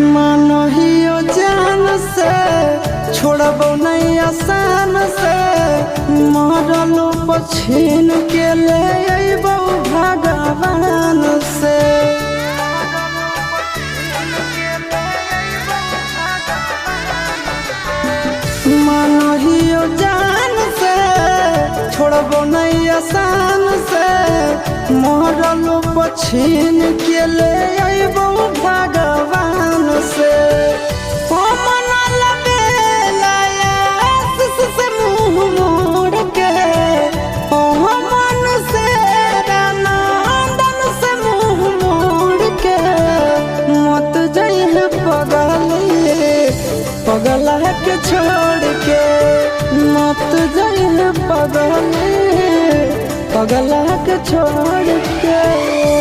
मानहियो जान से छोड़बो नहीं आसान से, मरलो पछीन के ले अइबो भगवान से। मानहियो जान से छोड़बो नहीं आसान से, मरलो पछीन के ले अइबो भगवान से। ओ मनल बेला आशीष से मुँह मोड़ के, ओ मन से नंदन से मुँह मोड़ के, मत जइहे पगला के छोड़ के, मत जइहे पगला के छोड़ के।